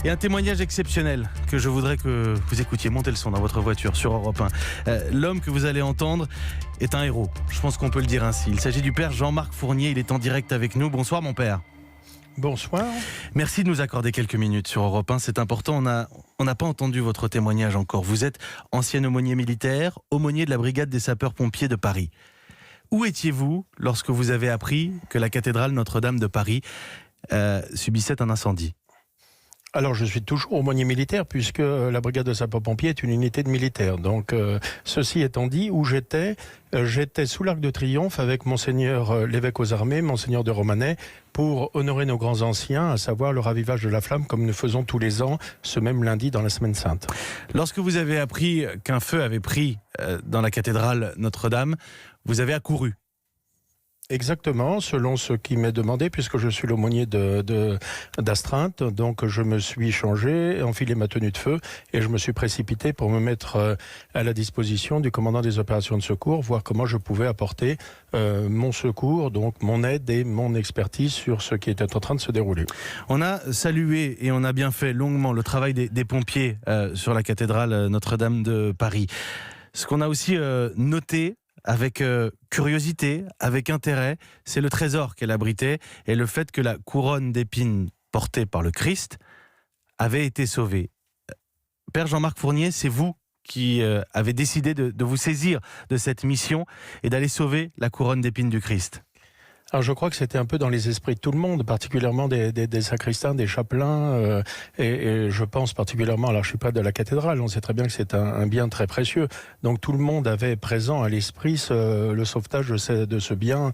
Et un témoignage exceptionnel que je voudrais que vous écoutiez. Montez le son dans votre voiture sur Europe 1. L'homme que vous allez entendre est un héros. Je pense qu'on peut le dire ainsi. Il s'agit du père Jean-Marc Fournier. Il est en direct avec nous. Bonsoir mon père. Bonsoir. Merci de nous accorder quelques minutes sur Europe 1. C'est important. On n'a pas entendu votre témoignage encore. Vous êtes ancien aumônier militaire, aumônier de la brigade des sapeurs-pompiers de Paris. Où étiez-vous lorsque vous avez appris que la cathédrale Notre-Dame de Paris subissait un incendie ? Alors je suis toujours aumônier militaire puisque la brigade de sapeurs-pompiers est une unité de militaires. Donc ceci étant dit, où j'étais sous l'Arc de Triomphe avec monseigneur l'évêque aux armées, monseigneur de Romanais, pour honorer nos grands anciens, à savoir le ravivage de la flamme comme nous faisons tous les ans, ce même lundi dans la Semaine Sainte. Lorsque vous avez appris qu'un feu avait pris dans la cathédrale Notre-Dame, vous avez accouru. Exactement, selon ce qui m'est demandé, puisque je suis l'aumônier d'astreinte, donc je me suis changé, enfilé ma tenue de feu, et je me suis précipité pour me mettre à la disposition du commandant des opérations de secours, voir comment je pouvais apporter mon secours, donc mon aide et mon expertise sur ce qui était en train de se dérouler. On a salué et on a bien fait longuement le travail des pompiers sur la cathédrale Notre-Dame de Paris. Ce qu'on a aussi noté avec curiosité, avec intérêt, c'est le trésor qu'elle abritait et le fait que la couronne d'épines portée par le Christ avait été sauvée. Père Jean-Marc Fournier, c'est vous qui avez décidé de vous saisir de cette mission et d'aller sauver la couronne d'épines du Christ. Alors je crois que c'était un peu dans les esprits de tout le monde, particulièrement des sacristains, des chapelains, et je pense particulièrement, alors je suis pas de la cathédrale, on sait très bien que c'est un bien très précieux, donc tout le monde avait présent à l'esprit le sauvetage de ce bien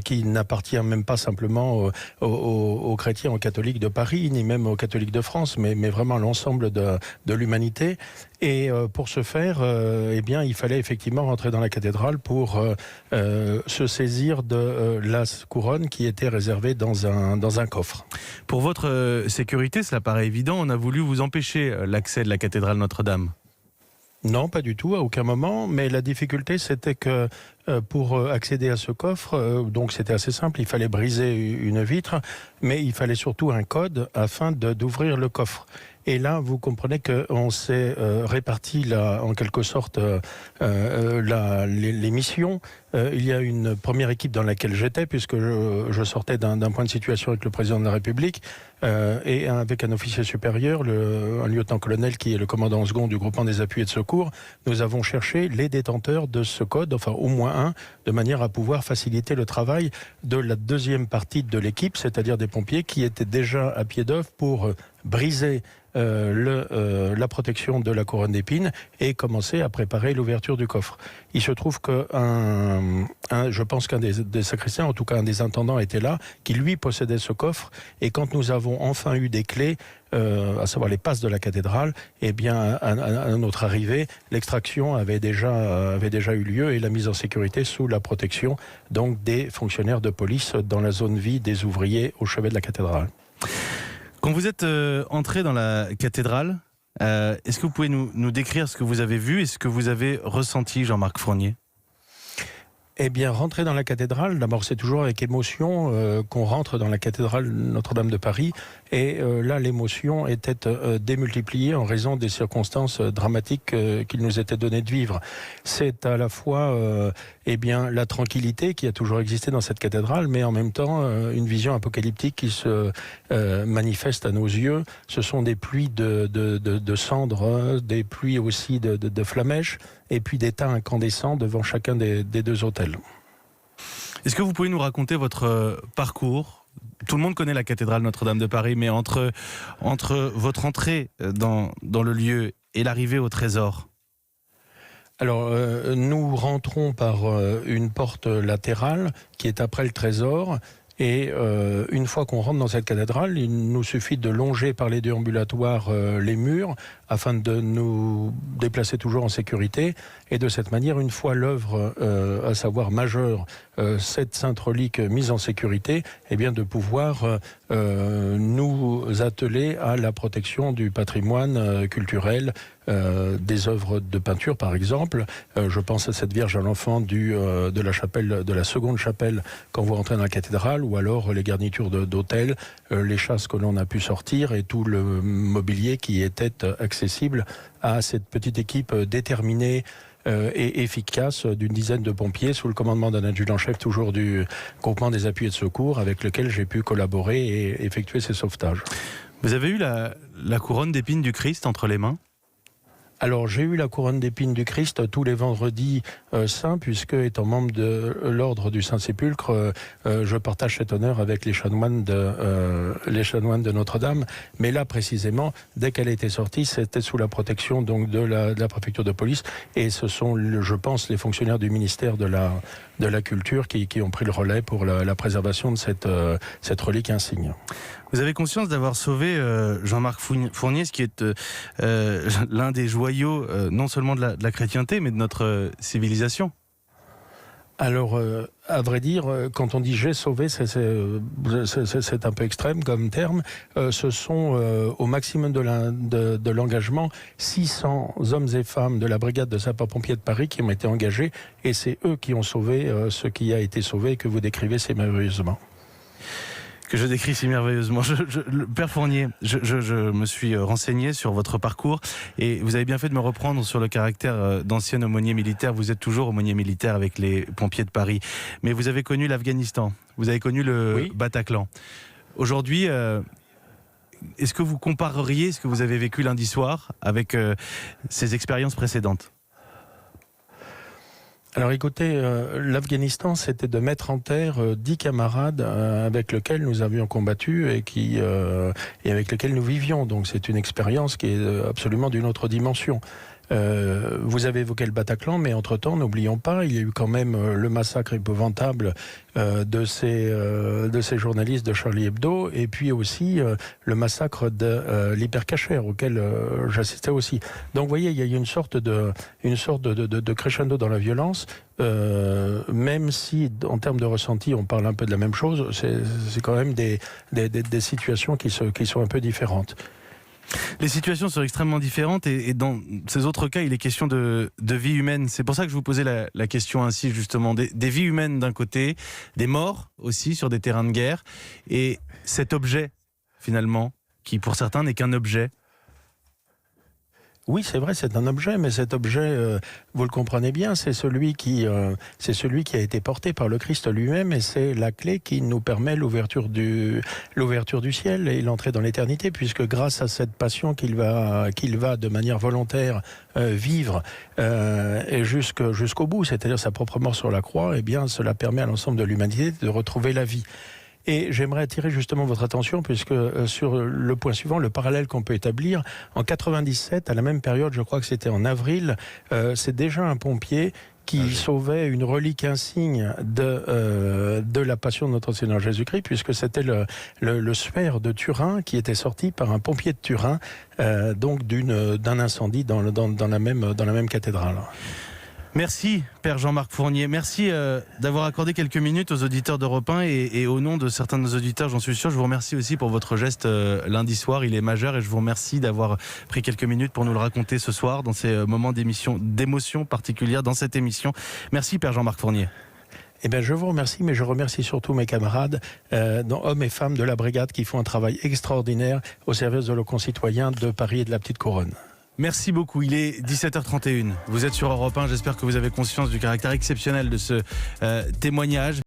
qui n'appartient même pas simplement aux chrétiens, aux catholiques de Paris, ni même aux catholiques de France, mais vraiment à l'ensemble de l'humanité. Et pour ce faire, eh bien, il fallait effectivement rentrer dans la cathédrale pour se saisir de la couronne qui était réservée dans un coffre. Pour votre sécurité, cela paraît évident, on a voulu vous empêcher l'accès de la cathédrale Notre-Dame. Non, pas du tout, à aucun moment, mais la difficulté c'était que pour accéder à ce coffre, donc c'était assez simple, il fallait briser une vitre, mais il fallait surtout un code afin d'ouvrir le coffre. Et là, vous comprenez qu'on s'est réparti en quelque sorte les missions. Il y a une première équipe dans laquelle j'étais, puisque je sortais d'un point de situation avec le président de la République, et avec un officier supérieur, un lieutenant-colonel qui est le commandant en second du groupement des appuis et de secours. Nous avons cherché les détenteurs de ce code, enfin au moins un, de manière à pouvoir faciliter le travail de la deuxième partie de l'équipe, c'est-à-dire des pompiers qui étaient déjà à pied d'œuvre pour briser la protection de la couronne d'épines et commencer à préparer l'ouverture du coffre. Il se trouve que je pense qu'un des sacristains, en tout cas un des intendants était là, qui lui possédait ce coffre, et quand nous avons enfin eu des clés, à savoir les passes de la cathédrale, eh bien à notre arrivée, l'extraction avait déjà eu lieu et la mise en sécurité sous la protection donc des fonctionnaires de police dans la zone vie des ouvriers au chevet de la cathédrale. Quand vous êtes entré dans la cathédrale, est-ce que vous pouvez nous décrire ce que vous avez vu et ce que vous avez ressenti, Jean-Marc Fournier ? Eh bien, rentrer dans la cathédrale, d'abord c'est toujours avec émotion qu'on rentre dans la cathédrale Notre-Dame de Paris, et là l'émotion était démultipliée en raison des circonstances dramatiques qu'il nous était donné de vivre. C'est à la fois eh bien, la tranquillité qui a toujours existé dans cette cathédrale, mais en même temps une vision apocalyptique qui se manifeste à nos yeux. Ce sont des pluies de cendres, des pluies aussi de flamèches, et puis des tas incandescents devant chacun des deux autels. Est-ce que vous pouvez nous raconter votre parcours ? Tout le monde connaît la cathédrale Notre-Dame de Paris, mais entre votre entrée dans le lieu et l'arrivée au trésor ? Alors, nous rentrons par une porte latérale qui est après le trésor. Et une fois qu'on rentre dans cette cathédrale, il nous suffit de longer par les déambulatoires les murs afin de nous déplacer toujours en sécurité. Et de cette manière, une fois l'œuvre, à savoir majeure, cette sainte relique mise en sécurité, eh bien de pouvoir nous atteler à la protection du patrimoine culturel des œuvres de peinture, par exemple. Je pense à cette Vierge à l'Enfant de la chapelle, de la seconde chapelle quand vous rentrez dans la cathédrale, ou alors les garnitures d'hôtel, les chasses que l'on a pu sortir et tout le mobilier qui était accessible à cette petite équipe déterminée et efficace d'une dizaine de pompiers sous le commandement d'un adjudant-chef toujours du groupement des appuis et de secours avec lequel j'ai pu collaborer et effectuer ces sauvetages. Vous avez eu la couronne d'épines du Christ entre les mains ? Alors, j'ai eu la couronne d'épines du Christ tous les vendredis saints, puisque, étant membre de l'ordre du Saint-Sépulcre, je partage cet honneur avec les chanoines de Notre-Dame. Mais là, précisément, dès qu'elle était sortie, c'était sous la protection donc, de la préfecture de police. Et ce sont, je pense, les fonctionnaires du ministère de la Culture qui ont pris le relais pour la préservation de cette relique insigne. Vous avez conscience d'avoir sauvé Jean-Marc Fournier, ce qui est l'un des joyaux non seulement de la chrétienté, mais de notre civilisation. Alors, à vrai dire, quand on dit « j'ai sauvé », c'est un peu extrême comme terme. Ce sont au maximum de l'engagement 600 hommes et femmes de la brigade de sapeurs-pompiers de Paris qui ont été engagés, et c'est eux qui ont sauvé ce qui a été sauvé et que vous décrivez si merveilleusement. Que je décris si merveilleusement. Père Fournier, je me suis renseigné sur votre parcours et vous avez bien fait de me reprendre sur le caractère d'ancien aumônier militaire. Vous êtes toujours aumônier militaire avec les pompiers de Paris. Mais vous avez connu l'Afghanistan, vous avez connu le Bataclan. Aujourd'hui, est-ce que vous compareriez ce que vous avez vécu lundi soir avec ces expériences précédentes ? Alors écoutez, l'Afghanistan, c'était de mettre en terre 10 camarades avec lesquels nous avions combattu et avec lesquels nous vivions. Donc c'est une expérience qui est absolument d'une autre dimension. Vous avez évoqué le Bataclan, mais entre-temps, n'oublions pas, il y a eu quand même le massacre épouvantable de ces journalistes de Charlie Hebdo, et puis aussi le massacre de l'Hypercacher, auquel j'assistais aussi. Donc vous voyez, il y a une sorte de crescendo dans la violence, même si en termes de ressenti, on parle un peu de la même chose, c'est quand même des situations qui sont un peu différentes. Les situations sont extrêmement différentes et dans ces autres cas, il est question de vie humaine. C'est pour ça que je vous posais la question ainsi, justement. Des vies humaines d'un côté, des morts aussi sur des terrains de guerre, et cet objet, finalement, qui pour certains n'est qu'un objet. Oui, c'est vrai, c'est un objet, mais cet objet, vous le comprenez bien, c'est celui qui a été porté par le Christ lui-même, et c'est la clé qui nous permet l'ouverture du ciel et l'entrée dans l'éternité, puisque grâce à cette passion qu'il va de manière volontaire vivre et jusqu'au bout, c'est-à-dire sa propre mort sur la croix, eh bien, cela permet à l'ensemble de l'humanité de retrouver la vie. Et j'aimerais attirer justement votre attention, puisque sur le point suivant, le parallèle qu'on peut établir, en 97, à la même période, je crois que c'était en avril, c'est déjà un pompier qui sauvait une relique insigne de la passion de notre Seigneur Jésus-Christ, puisque c'était le sphère de Turin qui était sorti par un pompier de Turin, donc d'un incendie dans la même cathédrale. Merci Père Jean-Marc Fournier, merci d'avoir accordé quelques minutes aux auditeurs d'Europe 1 et au nom de certains de nos auditeurs, j'en suis sûr. Je vous remercie aussi pour votre geste lundi soir, il est majeur, et je vous remercie d'avoir pris quelques minutes pour nous le raconter ce soir dans ces moments d'émotion particulière dans cette émission. Merci Père Jean-Marc Fournier. Eh bien, je vous remercie, mais je remercie surtout mes camarades, hommes et femmes de la brigade, qui font un travail extraordinaire au service de nos concitoyens de Paris et de la Petite Couronne. Merci beaucoup, il est 17h31. Vous êtes sur Europe 1, j'espère que vous avez conscience du caractère exceptionnel de ce témoignage.